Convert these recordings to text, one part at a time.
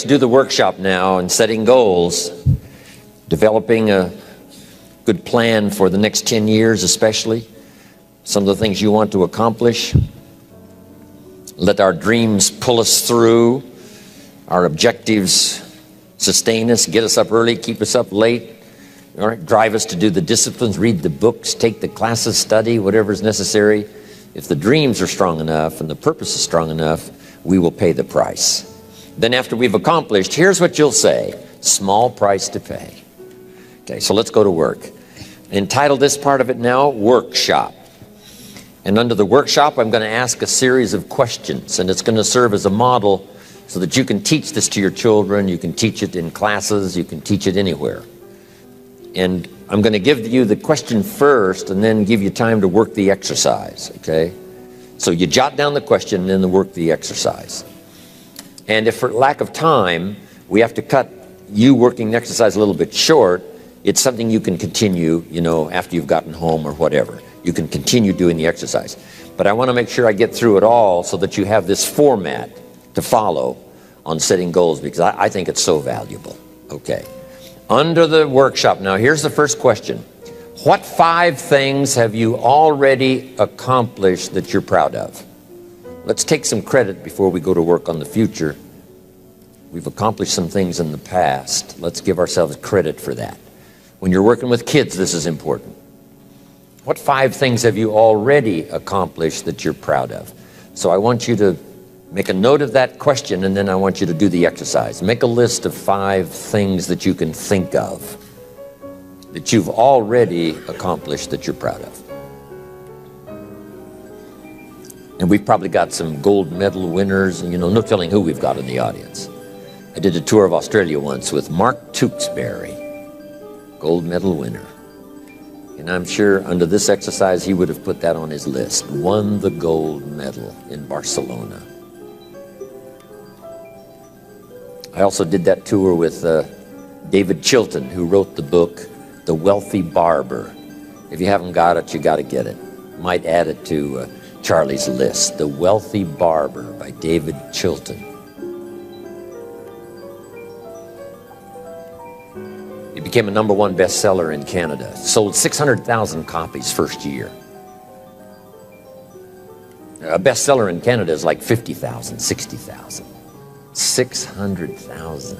do the workshop now and setting goals, developing a good plan for the next 10 years especially, some of the things you want to accomplish. Let our dreams pull us through, our objectives sustain us, get us up early, keep us up late, all right, drive us to do the disciplines, read the books, take the classes, study, whatever is necessary. If the dreams are strong enough and the purpose is strong enough, we will pay the price. Then after we've accomplished, here's what you'll say: small price to pay. Okay, so let's go to work. Entitle this part of it now, Workshop. And under the workshop, I'm going to ask a series of questions, and it's going to serve as a model so that you can teach this to your children, you can teach it in classes, you can teach it anywhere. And I'm going to give you the question first and then give you time to work the exercise, okay? So you jot down the question and then work the exercise. And if for lack of time, we have to cut you working the exercise a little bit short, it's something you can continue, you know, after you've gotten home or whatever. You can continue doing the exercise. But I want to make sure I get through it all so that you have this format to follow on setting goals, because I think it's so valuable. Okay. Under the workshop now, here's the first question. What 5 things have you already accomplished that you're proud of? Let's take some credit before we go to work on the future. We've accomplished some things in the past. Let's give ourselves credit for that. When you're working with kids, this is important. What 5 things have you already accomplished that you're proud of? So I want you to make a note of that question, and then I want you to do the exercise. Make a list of 5 things that you can think of that you've already accomplished that you're proud of. And we've probably got some gold medal winners, and you know, no telling who we've got in the audience. I did a tour of Australia once with Mark Tewksbury, gold medal winner. And I'm sure under this exercise he would have put that on his list. Won the gold medal in Barcelona. I also did that tour with David Chilton, who wrote the book, The Wealthy Barber. If you haven't got it, you got to get it. Might add it to Charlie's list. The Wealthy Barber by David Chilton. It became a #1 bestseller in Canada. Sold 600,000 copies first year. A bestseller in Canada is like 50,000, 60,000. 600,000.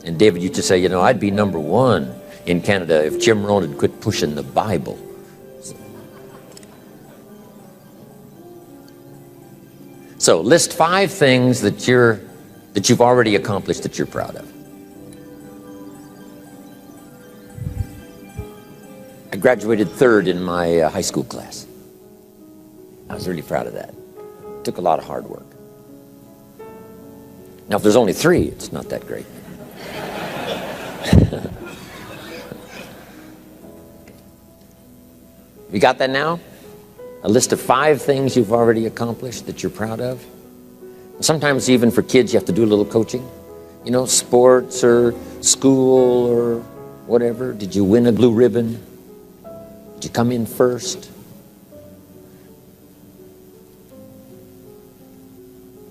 And David used to say, you know, I'd be #1 in Canada if Jim Rohn had quit pushing the Bible. So list 5 things that you've already accomplished that you're proud of. I graduated 3rd in my high school class. I was really proud of that. It took a lot of hard work. Now, if there's only 3, it's not that great. You got that now? A list of 5 things you've already accomplished that you're proud of. Sometimes even for kids, you have to do a little coaching. You know, sports or school or whatever. Did you win a blue ribbon? Did you come in first?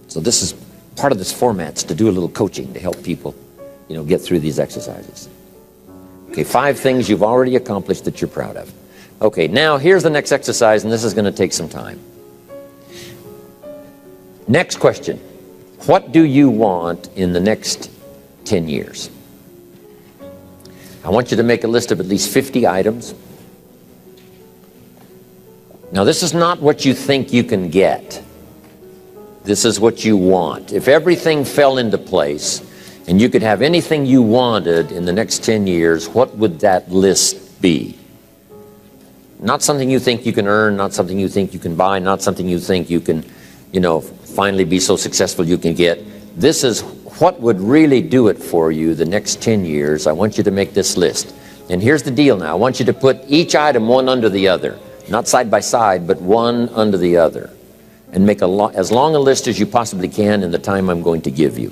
So this is part of this format's to do a little coaching to help people, you know, get through these exercises. Okay, 5 things you've already accomplished that you're proud of. Okay, now here's the next exercise, and this is going to take some time. Next question. What do you want in the next 10 years? I want you to make a list of at least 50 items. Now, this is not what you think you can get. This is what you want. If everything fell into place and you could have anything you wanted in the next 10 years, what would that list be? Not something you think you can earn, not something you think you can buy, not something you think you can, you know, finally be so successful you can get. This is what would really do it for you the next 10 years. I want you to make this list. And here's the deal now. I want you to put each item one under the other. Not side by side, but one under the other. And make as long a list as you possibly can in the time I'm going to give you.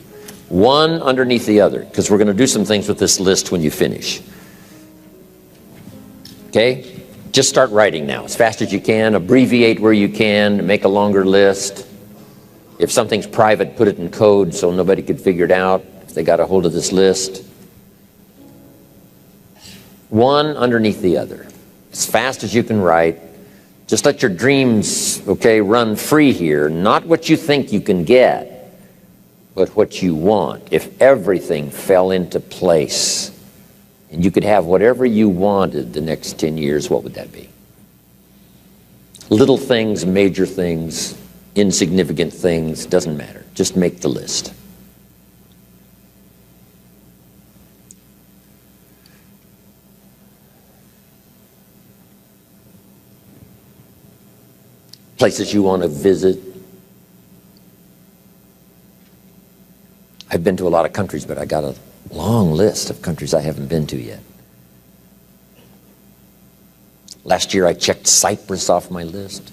One underneath the other, because we're going to do some things with this list when you finish. Okay? Just start writing now as fast as you can. Abbreviate where you can. Make a longer list. If something's private, put it in code so nobody could figure it out if they got a hold of this list. One underneath the other, as fast as you can write. Just let your dreams, okay, run free here. Not what you think you can get, but what you want. If everything fell into place and you could have whatever you wanted the next 10 years, what would that be? Little things, major things, insignificant things, doesn't matter. Just make the list. Places you want to visit. I've been to a lot of countries, but I got a long list of countries I haven't been to yet. Last year I checked Cyprus off my list.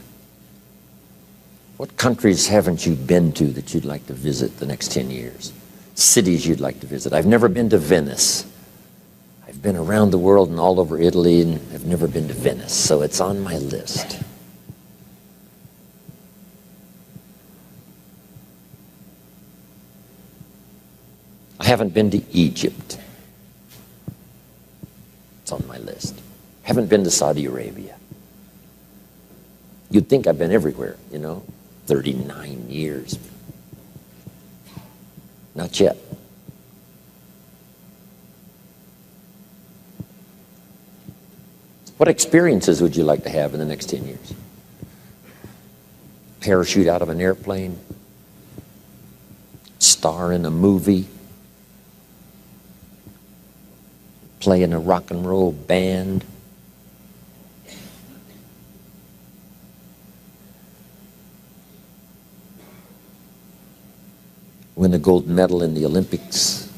What countries haven't you been to that you'd like to visit the next 10 years? Cities you'd like to visit. I've never been to Venice. I've been around the world and all over Italy, and I've never been to Venice, so it's on my list. I haven't been to Egypt. It's on my list. Haven't been to Saudi Arabia. You'd think I've been everywhere, you know, 39 years. Not yet. What experiences would you like to have in the next 10 years? Parachute out of an airplane? Star in a movie? Play in a rock and roll band? Win a gold medal in the Olympics?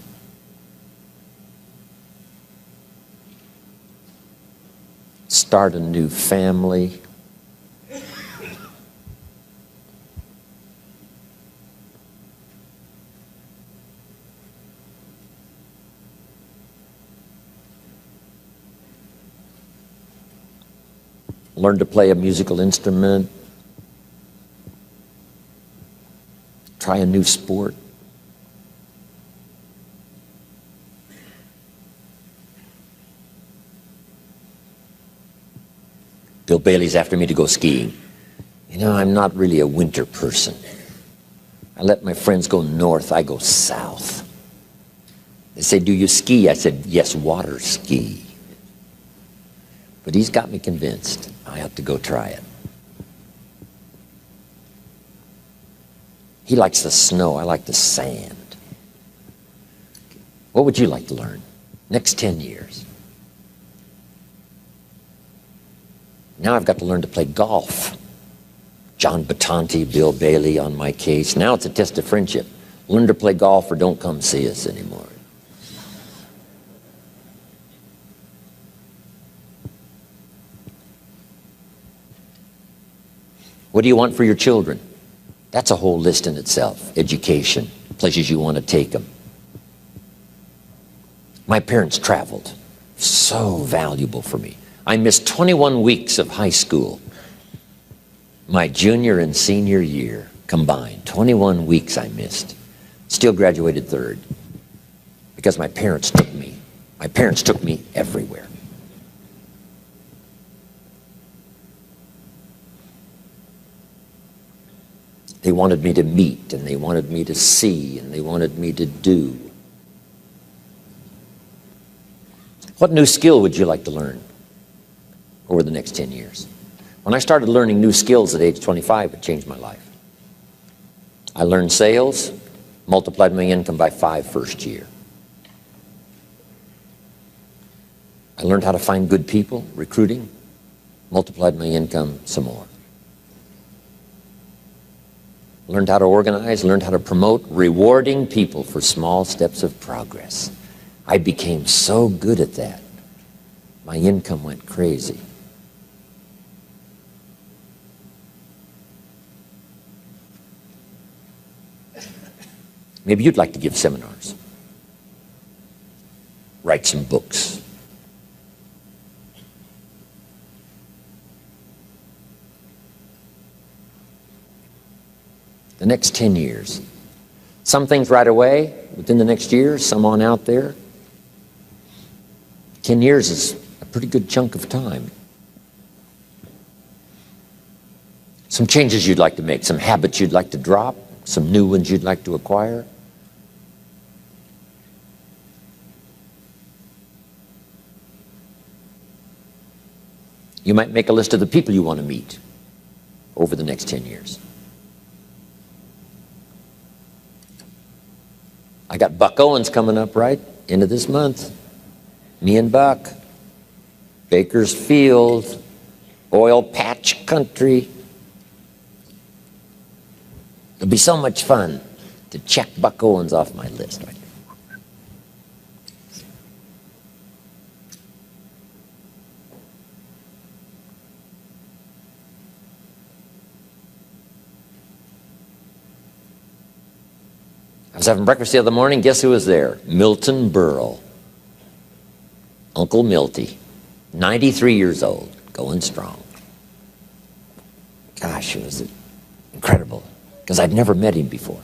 Start a new family? Learn to play a musical instrument? Try a new sport? Bill Bailey's after me to go skiing. You know, I'm not really a winter person. I let my friends go north, I go south. They say, do you ski? I said, yes, water ski. But he's got me convinced I have to go try it. He likes the snow, I like the sand. What would you like to learn? Next 10 years. Now I've got to learn to play golf. John Battanti, Bill Bailey on my case. Now it's a test of friendship. Learn to play golf or don't come see us anymore. What do you want for your children? That's a whole list in itself. Education, places you want to take them. My parents traveled. So valuable for me. I missed 21 weeks of high school. My junior and senior year combined. 21 weeks I missed. Still graduated third. Because my parents took me. My parents took me everywhere. They wanted me to meet, and they wanted me to see, and they wanted me to do. What new skill would you like to learn over the next 10 years? When I started learning new skills at age 25, it changed my life. I learned sales, multiplied my income by 5 first year. I learned how to find good people, recruiting, multiplied my income some more. Learned how to organize, learned how to promote, rewarding people for small steps of progress. I became so good at that. My income went crazy. Maybe you'd like to give seminars. Write some books. The next 10 years. Some things right away, within the next year, some on out there. 10 years is a pretty good chunk of time. Some changes you'd like to make, some habits you'd like to drop, some new ones you'd like to acquire. You might make a list of the people you want to meet over the next 10 years. I got Buck Owens coming up right end of this month. Me and Buck. Bakersfield, oil patch country. It'll be so much fun to check Buck Owens off my list. Right? I was having breakfast the other morning. Guess who was there? Milton Berle. Uncle Milty. 93 years old. Going strong. Gosh, it was incredible. Because I'd never met him before.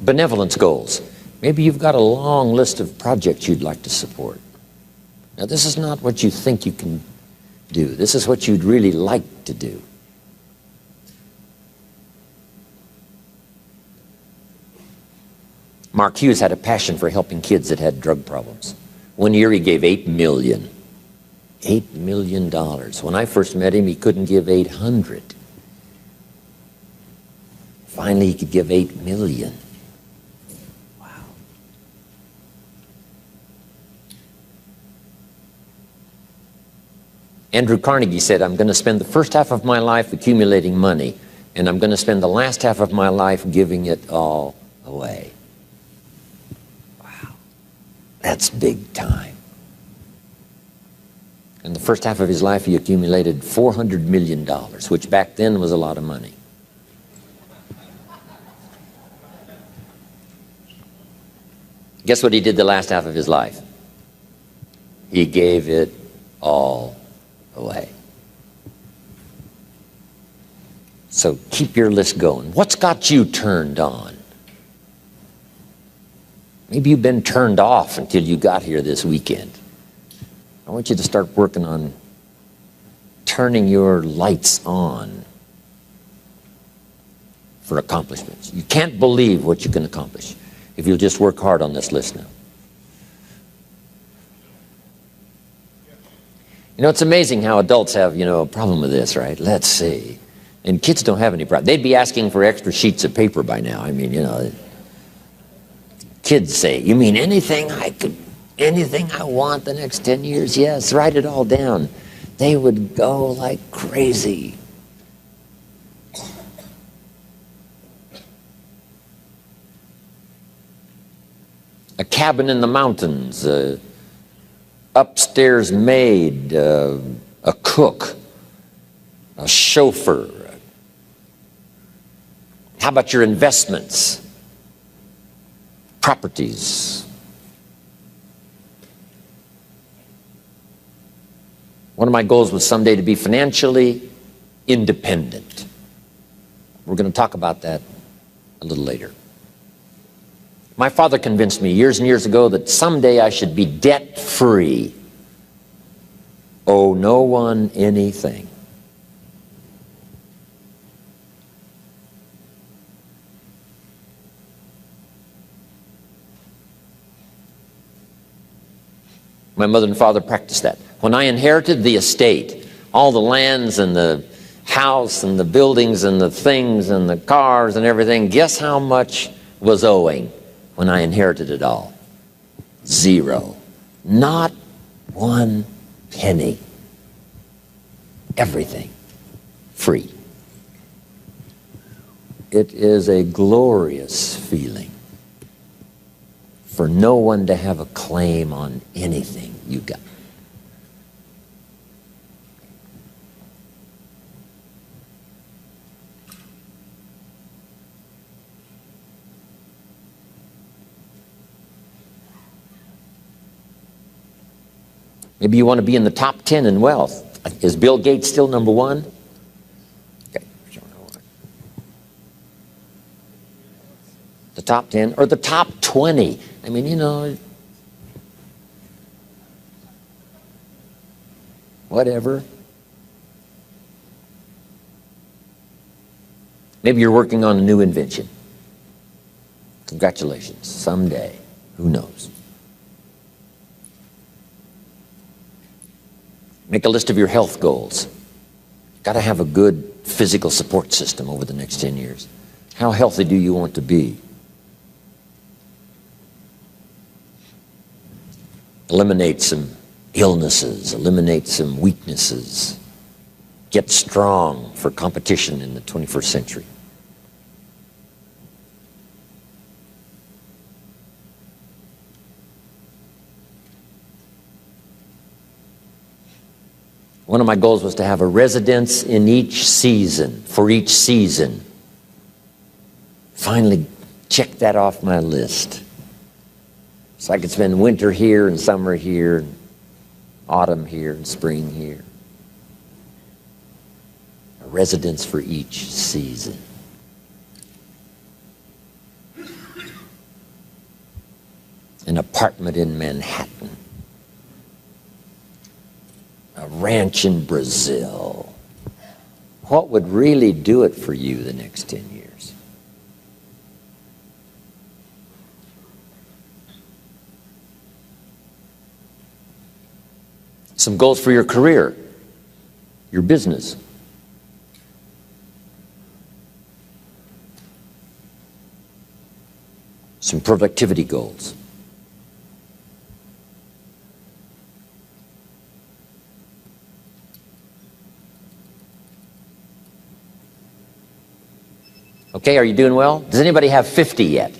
Benevolence goals. Maybe you've got a long list of projects you'd like to support. Now, this is not what you think you can do. This is what you'd really like to do. Mark Hughes had a passion for helping kids that had drug problems. One year he gave $8 million. $8 million. When I first met him, he couldn't give 800. Finally, he could give 8 million. Andrew Carnegie said, I'm going to spend the first half of my life accumulating money, and I'm going to spend the last half of my life giving it all away. Wow. That's big time. In the first half of his life, he accumulated $400 million, which back then was a lot of money. Guess what he did the last half of his life? He gave it all away. So keep your list going. What's got you turned on? Maybe you've been turned off until you got here this weekend. I want you to start working on turning your lights on for accomplishments. You can't believe what you can accomplish if you'll just work hard on this list now. You know, it's amazing how adults have, a problem with this, right? Let's see. And kids don't have any problem. They'd be asking for extra sheets of paper by now. I mean, kids say, you mean anything I want the next 10 years? Yes, write it all down. They would go like crazy. A cabin in the mountains, upstairs maid, a cook, a chauffeur. How about your investments, properties? One of my goals was someday to be financially independent. We're going to talk about that a little later. My father convinced me years and years ago that someday I should be debt-free. Owe no one anything. My mother and father practiced that. When I inherited the estate, all the lands and the house and the buildings and the things and the cars and everything, guess how much was owing? When I inherited it all? 0. Not 1 penny. Everything free. It is a glorious feeling for no one to have a claim on anything you got. Maybe you want to be in the top 10 in wealth. Is Bill Gates still number one? Okay. The top 10 or the top 20? I mean, you know, whatever. Maybe you're working on a new invention. Congratulations. Someday. Who knows? Make a list of your health goals. Got to have a good physical support system over the next 10 years. How healthy do you want to be? Eliminate some illnesses, eliminate some weaknesses. Get strong for competition in the 21st century. One of my goals was to have a residence in each season, for each season. Finally checked that off my list. So I could spend winter here and summer here, and autumn here and spring here. A residence for each season. An apartment in Manhattan. A ranch in Brazil. What would really do it for you the next 10 years? Some goals for your career, your business. Some productivity goals. Okay, are you doing well? Does anybody have 50 yet?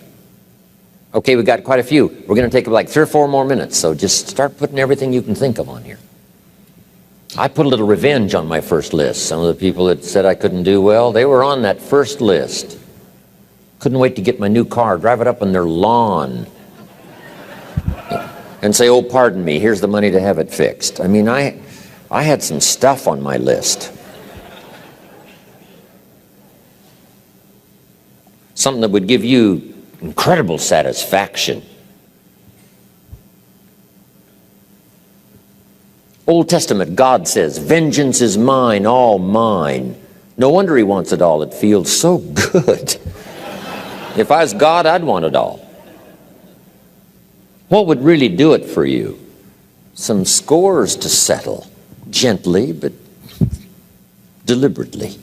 Okay, we got quite a few. We're going to take like 3 or 4 more minutes, so just start putting everything you can think of on here. I put a little revenge on my first list. Some of the people that said I couldn't do well, they were on that first list. Couldn't wait to get my new car, drive it up on their lawn, and say, oh, pardon me, here's the money to have it fixed. I mean, I had some stuff on my list. Something that would give you incredible satisfaction. Old Testament, God says, vengeance is mine, all mine. No wonder he wants it all. It feels so good. If I was God, I'd want it all. What would really do it for you? Some scores to settle, gently but deliberately.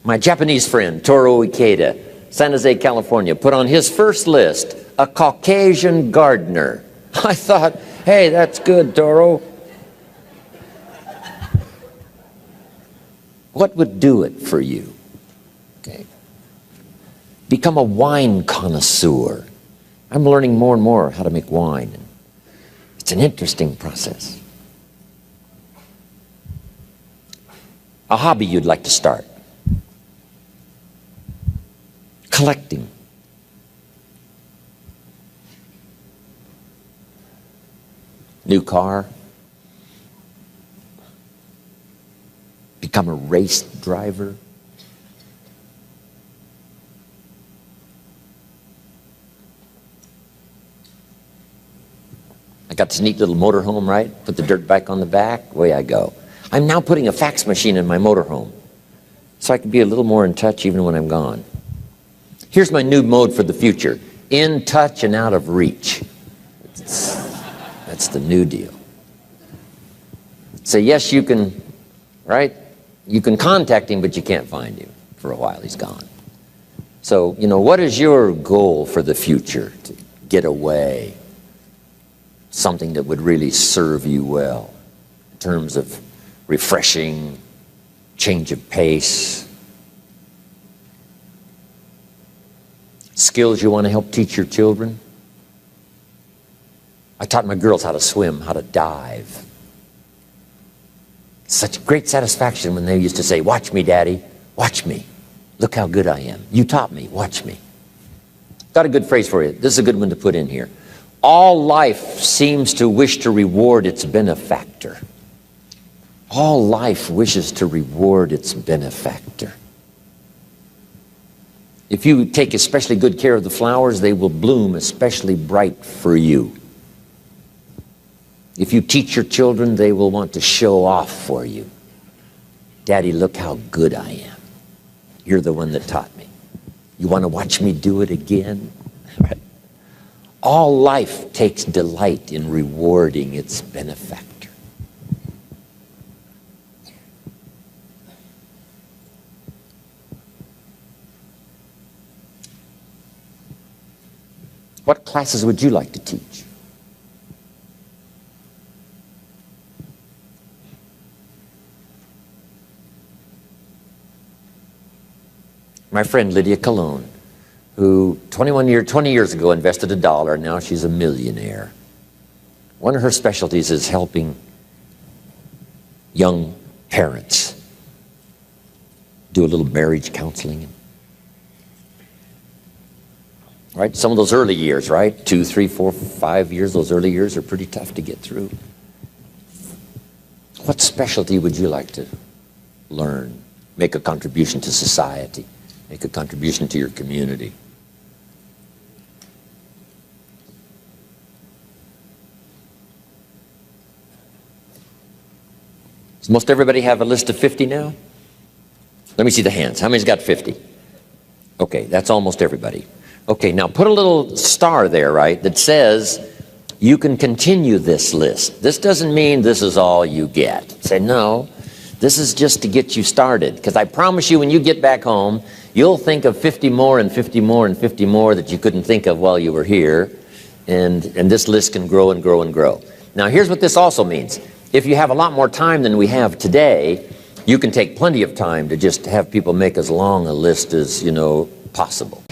My Japanese friend, Toro Ikeda, San Jose, California, put on his first list a Caucasian gardener. I thought, hey, that's good, Toro. What would do it for you? Okay. Become a wine connoisseur. I'm learning more and more how to make wine. It's an interesting process. A hobby you'd like to start. Collecting. New car. Become a race driver. I got this neat little motorhome, right? Put the dirt bike on the back, away I go. I'm now putting a fax machine in my motorhome so I can be a little more in touch even when I'm gone. Here's my new mode for the future. In touch and out of reach. That's the new deal. So yes, you can, right? You can contact him, but you can't find him. For a while, he's gone. So, you know, what is your goal for the future? To get away. Something that would really serve you well. In terms of refreshing, change of pace. Skills you want to help teach your children. I taught my girls how to swim, how to dive. Such great satisfaction when they used to say, watch me, Daddy, watch me. Look how good I am. You taught me, watch me. Got a good phrase for you. This is a good one to put in here. All life seems to wish to reward its benefactor. All life wishes to reward its benefactor. If you take especially good care of the flowers, they will bloom especially bright for you. If you teach your children, they will want to show off for you. Daddy, look how good I am. You're the one that taught me. You want to watch me do it again? Right? All life takes delight in rewarding its benefactor. What classes would you like to teach? My friend Lydia Cologne, who 20 years ago invested $1, now she's a millionaire. One of her specialties is helping young parents do a little marriage counseling. Right? Some of those early years, right? 2, 3, 4, 5 years, those early years are pretty tough to get through. What specialty would you like to learn? Make a contribution to society. Make a contribution to your community. Does most everybody have a list of 50 now? Let me see the hands. How many's got 50? Okay, that's almost everybody. Okay, now put a little star there, right, that says you can continue this list. This doesn't mean this is all you get. Say, no, this is just to get you started. Because I promise you, when you get back home, you'll think of 50 more and 50 more and 50 more that you couldn't think of while you were here. And this list can grow and grow and grow. Now, here's what this also means. If you have a lot more time than we have today, you can take plenty of time to just have people make as long a list as, possible.